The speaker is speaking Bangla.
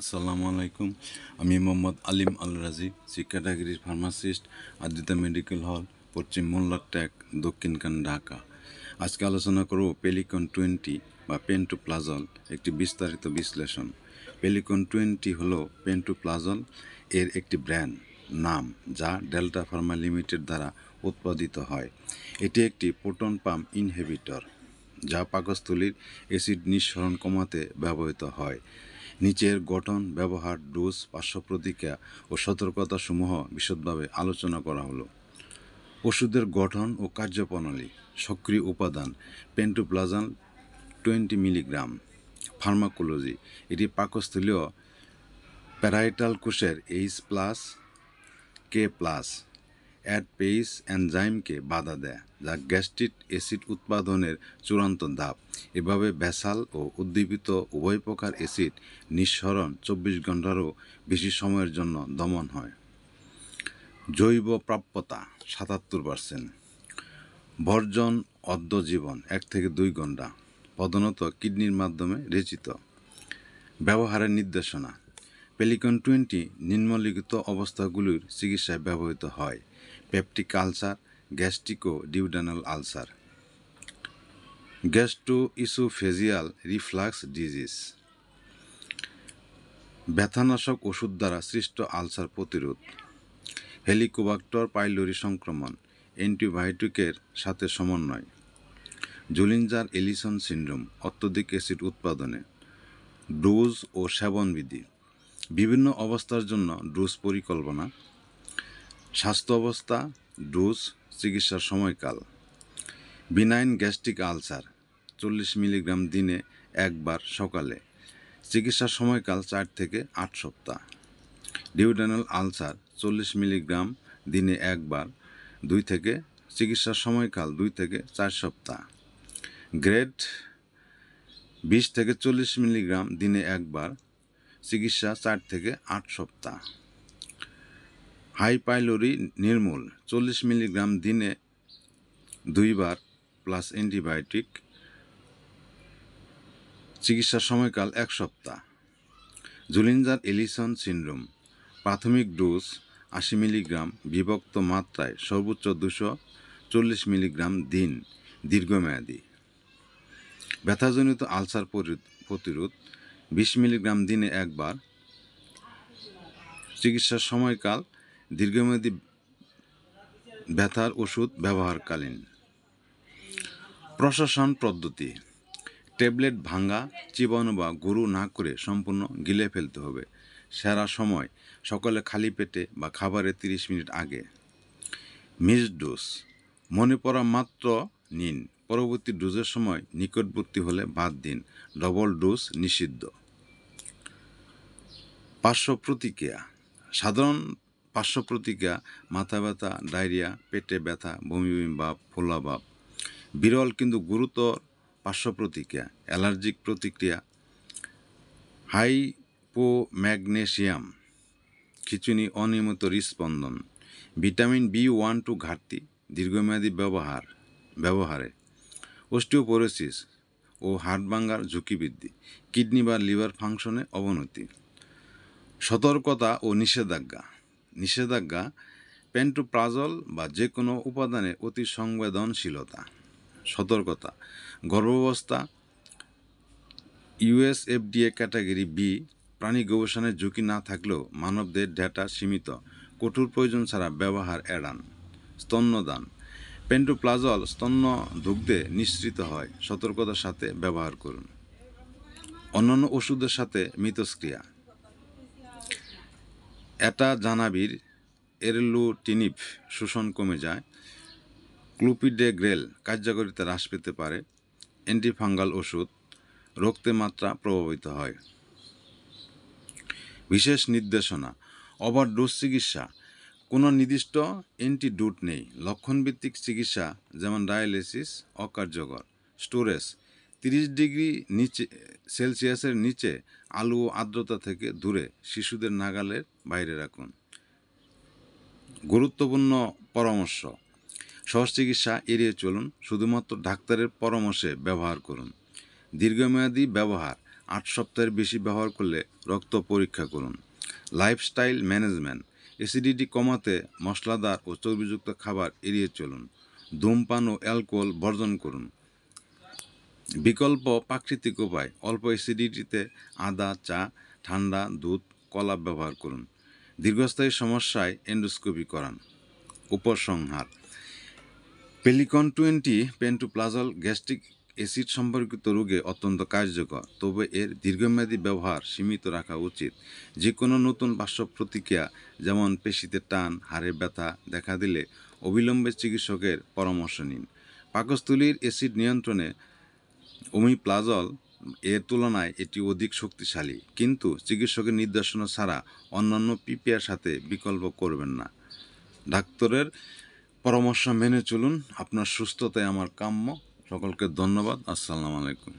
আসসালামু আলাইকুম। আমি মোহাম্মদ আলিম আল রাজি, ক্যাটাগরির ফার্মাসিস্ট, আদ্রিতা মেডিকেল হল, পশ্চিম মোল্লার ট্যাক, দক্ষিণখান, ঢাকা। আজকে আলোচনা করব পেলিকন 20 বা পেন্টোপ্লাজল একটি বিস্তারিত বিশ্লেষণ। পেলিকন 20 হলো পেন্টোপ্লাজল এর একটি ব্র্যান্ড নাম, যা ডেল্টা ফার্মা লিমিটেড দ্বারা উৎপাদিত হয়। এটি একটি প্রোটন পাম্প ইনহিবিটর, যা পাকস্থলীর অ্যাসিড নিঃসরণ কমাতে ব্যবহৃত হয়। নিচের গঠন, ব্যবহার, ডোজ, পার্শ্বপ্রতিক্রিয়া ও সতর্কতাসমূহ বিশদভাবে আলোচনা করা হলো। ওষুধের গঠন ও কার্যপ্রণালী। সক্রিয় উপাদান পেন্টোপ্লাজল 20 মিলিগ্রাম। ফার্মাকোলজি, এটি পাকস্থলীয় প্যারাইটাল কোষের H+, K+ অ্যাডপেইস এনজাইমকে বাধা দেয়, যা গ্যাস্ট্রিক অ্যাসিড উৎপাদনের চূড়ান্ত ধাপ। এভাবে ভ্যাসাল ও উদ্দীপিত উভয় প্রকার অ্যাসিড নিঃসরণ 24 ঘন্টারও বেশি সময়ের জন্য দমন হয়। জৈব প্রাপ্যতা 77%। বর্জন অর্ধ জীবন 1 থেকে 2 ঘন্টা, প্রধানত কিডনির মাধ্যমে রেচিত। ব্যবহারের নির্দেশনা। পেলিকন 20 নিম্নলিখিত অবস্থাগুলির চিকিৎসায় ব্যবহৃত হয়: পেপটিক আলসার, গ্যাস্ট্রিক ও duodenal ulcer, gastroesophageal reflux disease, ব্যথানাশক ওষুধ দ্বারা সৃষ্ট আলসার প্রতিরোধ, হেলিকোবাক্টর পাইলোরি সংক্রমণ, অ্যান্টিবায়োটিকের সাথে সমন্বয়, জুলিঞ্জার এলিসন সিন্ড্রোম, অত্যধিক অ্যাসিড উৎপাদনে। ডোজ ও সেবনবিধি। বিভিন্ন অবস্থার জন্য ডোজ পরিকল্পনা, স্বাস্থ্য অবস্থা, ডোজ, চিকিৎসার সময়কাল। বিনাইন গ্যাস্ট্রিক আলসার 40 মিলিগ্রাম দিনে একবার সকালে, চিকিৎসার সময়কাল 4 থেকে 8 সপ্তাহ। ডিউডেনাল আলসার 40 মিলিগ্রাম দিনে একবার 2 থেকে, চিকিৎসার সময়কাল 2 থেকে 4 সপ্তাহ। গ্রেড 20 থেকে 40 মিলিগ্রাম দিনে একবার, চিকিৎসা 4 থেকে 8 সপ্তাহ। হাই পাইলোরি নির্মূল 40 মিলিগ্রাম দিনে 2 বার প্লাস অ্যান্টিবায়োটিক, চিকিৎসার সময়কাল 1 সপ্তাহ। জুলিঞ্জার এলিসন সিন্ড্রোম প্রাথমিক ডোজ 80 মিলিগ্রাম, বিভক্ত মাত্রায় সর্বোচ্চ 240 মিলিগ্রাম দিন, দীর্ঘমেয়াদী। ব্যথাজনিত আলসার প্রতিরোধ 20 মিলিগ্রাম দিনে একবার, চিকিৎসার সময়কাল দীর্ঘমেয়াদী ব্যথার ওষুধ ব্যবহারকালীন। প্রশাসন পদ্ধতি: ট্যাবলেট ভাঙা, চিবানো বা গুঁড়ো না করে সম্পূর্ণ গিলে ফেলতে হবে। সেরা সময় সকালে খালি পেটে বা খাবারের 30 মিনিট আগে। মিস ডোজ মনে পড়া মাত্র নিন, পরবর্তী ডোজের সময় নিকটবর্তী হলে বাদ দিন। ডবল ডোজ নিষিদ্ধ। পার্শ্বপ্রতিক্রিয়া। সাধারণ পার্শ্বপ্রতিক্রিয়া: মাথা ব্যথা, ডায়রিয়া, পেটে ব্যথা, বমি বমি ভাব, ফোলা ভাব। বিরল কিন্তু গুরুতর পার্শ্বপ্রতিক্রিয়া: অ্যালার্জিক প্রতিক্রিয়া, হাইপোম্যাগনেসিয়াম, খিঁচুনি, অনিয়মিত হৃদস্পন্দন। ভিটামিন B12 ঘাটতি দীর্ঘমেয়াদী ব্যবহারে। অস্টিওপোরোসিস ও হাড় ভাঙার ঝুঁকি বৃদ্ধি। কিডনি বা লিভার ফাংশনে অবনতি। সতর্কতা ও নিষেধাজ্ঞা পেন্টোপ্লাজল বা যে কোনো উপাদানে অতি সংবেদনশীলতা। সতর্কতা: গর্ভাবস্থা, FDA ক্যাটাগরি B, প্রাণী গবেষণায় ঝুঁকি না থাকলেও মানবদের ডেটা সীমিত, কঠোর প্রয়োজন ছাড়া ব্যবহার এড়ান। স্তন্যদান: পেন্টোপ্লাজল স্তন্য দুগ্ধে নিঃসৃত হয়, সতর্কতার সাথে ব্যবহার করুন। অন্যান্য ওষুধের সাথে মিথস্ক্রিয়া: অ্যাটাজানাবির এরলুটিনিব শোষণ কমে যায়, ক্লোপিডোগ্রেল কার্যকারিতা হ্রাস পেতে পারে। অ্যান্টিফাঙ্গাল ওষুধ, রক্তে মাত্রা প্রভাবিত হয়। বিশেষ নির্দেশনা: ওভারডোজ চিকিৎসা, কোনো নির্দিষ্ট অ্যান্টিডোট নেই। লক্ষণভিত্তিক চিকিৎসা যেমন ডায়ালিসিস অকার্যকর। স্টোরেজ: 30 ডিগ্রি সেলসিয়াসের নিচে, আলো ও আর্দ্রতা থেকে দূরে, শিশুদের নাগালের বাইরে রাখুন। গুরুত্বপূর্ণ পরামর্শ: সহজ চিকিৎসা এড়িয়ে চলুন, শুধুমাত্র ডাক্তারের পরামর্শে ব্যবহার করুন। দীর্ঘমেয়াদী ব্যবহার: 8 সপ্তাহের বেশি ব্যবহার করলে রক্ত পরীক্ষা করুন। লাইফস্টাইল ম্যানেজমেন্ট, অ্যাসিডিটি কমাতে মশলাদার ও চর্বিযুক্ত খাবার এড়িয়ে চলুন। ধূমপান ও অ্যালকোহল বর্জন করুন। বিকল্প প্রাকৃতিক উপায়, অল্প অ্যাসিডিটিতে আদা, চা, ঠান্ডা দুধ, কলা ব্যবহার করুন। দীর্ঘস্থায়ী সমস্যায় এন্ডোস্কোপি করান। উপসংহার: পেলিকন 20 পেন্টোপ্লাজল গ্যাস্ট্রিক অ্যাসিড সম্পর্কিত রোগে অত্যন্ত কার্যকর, তবে এর দীর্ঘমেয়াদী ব্যবহার সীমিত রাখা উচিত। যে কোনো নতুন পার্শ্ব প্রতিক্রিয়া যেমন পেশিতে টান, হাড়ে ব্যথা দেখা দিলে অবিলম্বে চিকিৎসকের পরামর্শ নিন। পাকস্থলীর অ্যাসিড নিয়ন্ত্রণে ওমিপ্লাজল এর তুলনায় এটি অধিক শক্তিশালী, কিন্তু চিকিৎসকের নির্দেশনা ছাড়া অন্যান্য পিপিআর সাথে বিকল্প করবেন না। ডাক্তারের পরামর্শ মেনে চলুন। আপনার সুস্থতাই আমার কাম্য। সকলকে ধন্যবাদ। আসসালামু আলাইকুম।